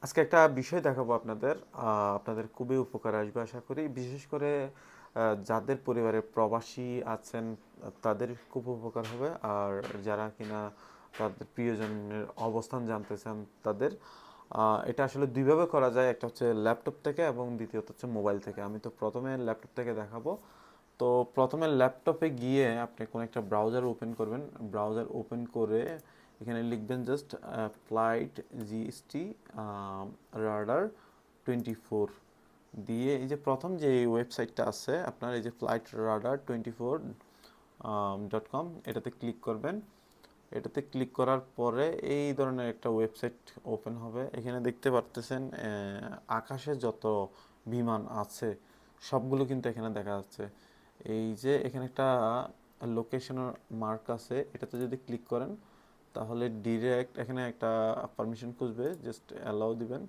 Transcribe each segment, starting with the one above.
আজকে একটা বিষয় দেখাবো আপনাদের। আপনাদের খুবই উপকার আসবে আশা করি। বিশেষ করে যাদের পরিবারে প্রবাসী আছেন তাদের খুব উপকার হবে। আর যারা কিনা তাদের প্রিয়জনের অবস্থান জানতে চান তাদের এটা আসলে দুইভাবে করা যায়। একটা হচ্ছে ল্যাপটপ থেকে এবং দ্বিতীয়ত হচ্ছে মোবাইল থেকে। আমি তো প্রথমে ল্যাপটপ থেকে দেখাবো। তো প্রথমে ল্যাপটপে গিয়ে আপনি কোনো একটা ব্রাউজার ওপেন করবেন। ব্রাউজার ওপেন করে এখানে লিখবেন জাস্ট ফ্লাইট জিএসটি রাডার 24 দিয়ে এই যে প্রথম যে ওয়েবসাইটটা আছে আপনার, এই যে ফ্লাইট রাডার 24.com, এটাতে ক্লিক করবেন। এটাতে ক্লিক করার পরে এই ধরনের একটা ওয়েবসাইট ওপেন হবে। এখানে দেখতে পারতেছেন আকাশে যত বিমান আছে সবগুলো কিন্তু এখানে দেখা যাচ্ছে। এই যে এখানে একটা লোকেশনের মার্ক আছে, এটাতে যদি ক্লিক করেন তাহলে ডিরেক্ট এখানে একটা পারমিশন খুঁজবে, জাস্ট অ্যালাউ দিবেন।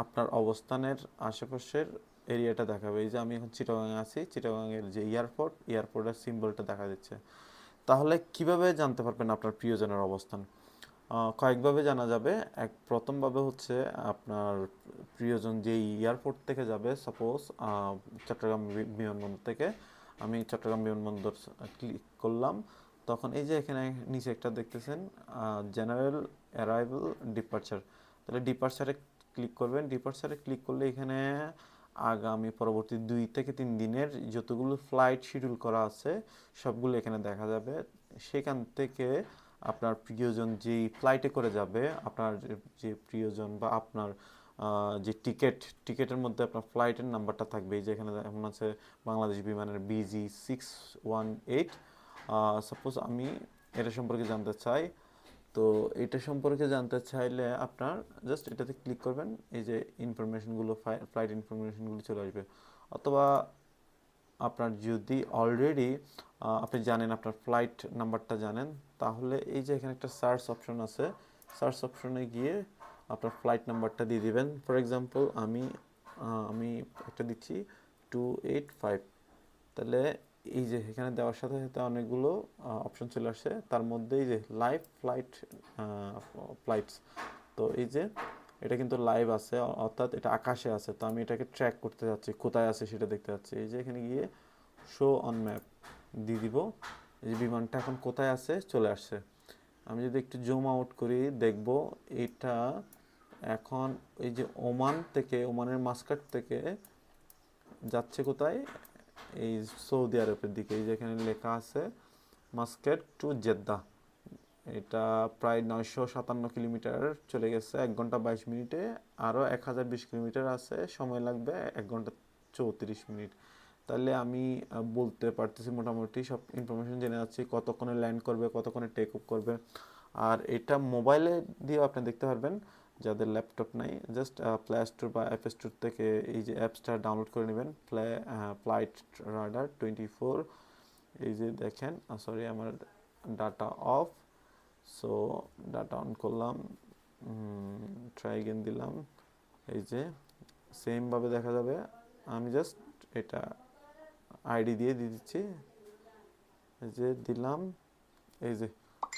আপনার অবস্থানের আশেপাশের এরিয়াটা দেখাবে। এই যে আমি এখন চিটাগাঙে আছি, চিটাগাঙের যে এয়ারপোর্টের সিম্বলটা দেখা দিচ্ছে। তাহলে কিভাবে জানতে পারবেন আপনার প্রিয়জনের অবস্থান? কয়েকভাবে জানা যাবে। প্রথমভাবে হচ্ছে আপনার প্রিয়জন যেই এয়ারপোর্ট থেকে যাবে, সাপোজ চট্টগ্রাম বিমানবন্দর থেকে আমি চট্টগ্রাম বিমানবন্দর ক্লিক করলাম, তখন এই যে এখানে নিচে একটা দেখতেছেন জেনারেল অ্যারাইভাল ডিপার্চার, তাহলে ডিপার্চারে ক্লিক করবেন। ডিপার্চারে ক্লিক করলে এখানে আগামী পরবর্তী 2 থেকে 3 দিনের যতগুলো ফ্লাইট শিডিউল করা আছে সবগুলো এখানে দেখা যাবে। সেখান থেকে আপনার প্রিয়জন যেই ফ্লাইটে করে যাবে, আপনার যে প্রিয়জন বা আপনার যে টিকেটের মধ্যে আপনার ফ্লাইটের নাম্বারটা থাকবে। এই যে এখানে এখন আছে বাংলাদেশ বিমানের BG618। সাপোজ আমি এটা সম্পর্কে জানতে চাই, তো এটা সম্পর্কে জানতে চাইলে আপনার জাস্ট এটাতে ক্লিক করবেন। এই যে ইনফরমেশনগুলো, ফ্লাইট ইনফরমেশনগুলো চলে আসবে। অথবা আপনার যদি অলরেডি আপনি জানেন, আপনার ফ্লাইট নাম্বারটা জানেন, তাহলে এই যে এখানে একটা সার্চ অপশন আছে, সার্চ অপশনে গিয়ে আপনার ফ্লাইট নাম্বারটা দিয়ে দিবেন। ফর এক্সাম্পল আমি একটা দিচ্ছি 285। তাহলে এই যে এখানে দেওয়ার সাথে সাথে অনেকগুলো অপশন চলে আসে, তার মধ্যে এই যে লাইভ ফ্লাইটস। তো এই যে এটা কিন্তু লাইভ আছে, অর্থাৎ এটা আকাশে আছে। তো আমি এটাকে ট্র্যাক করতে যাচ্ছি, কোথায় আছে সেটা দেখতে যাচ্ছি। এই যে এখানে গিয়ে শো অন ম্যাপ দিয়ে দিব। এই যে বিমানটা এখন কোথায় আছে চলে আসছে। আমি যদি একটু জুম আউট করি দেখব এটা এখন এই যে ওমানের মাস্কাট থেকে যাচ্ছে কোথায়, এই সৌদি আরবের দিকে। এই যে এখানে লেখা আছে মাস্কেট টু জেদ্দা। এটা প্রায় 957 কিলোমিটার চলে গেছে 1 ঘন্টা 22 মিনিটে। আরও 1020 কিলোমিটার আছে, সময় লাগবে 1 ঘন্টা 34 মিনিট। তাহলে আমি বলতে পারতেছি মোটামুটি সব ইনফরমেশন জেনে যাচ্ছি, কতক্ষণে ল্যান্ড করবে, কতক্ষণে টেক অফ করবে। আর এটা মোবাইলে দিয়েও আপনি দেখতে পারবেন যাদের ল্যাপটপ নাই। জাস্ট প্লে স্টোর বা অ্যাপ স্টোর থেকে এই যে অ্যাপসটা ডাউনলোড করে নেবেন, ফ্লাইট রাডার 24। এই যে দেখেন, সরি আমার data off, so data on করলাম, ট্রাই এগেন দিলাম। এই যে সেমভাবে দেখা যাবে। আমি জাস্ট এটা আইডি দিয়ে দিচ্ছি, এই যে দিলাম। এই যে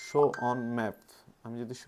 শো অন ম্যাপ, আমি যদি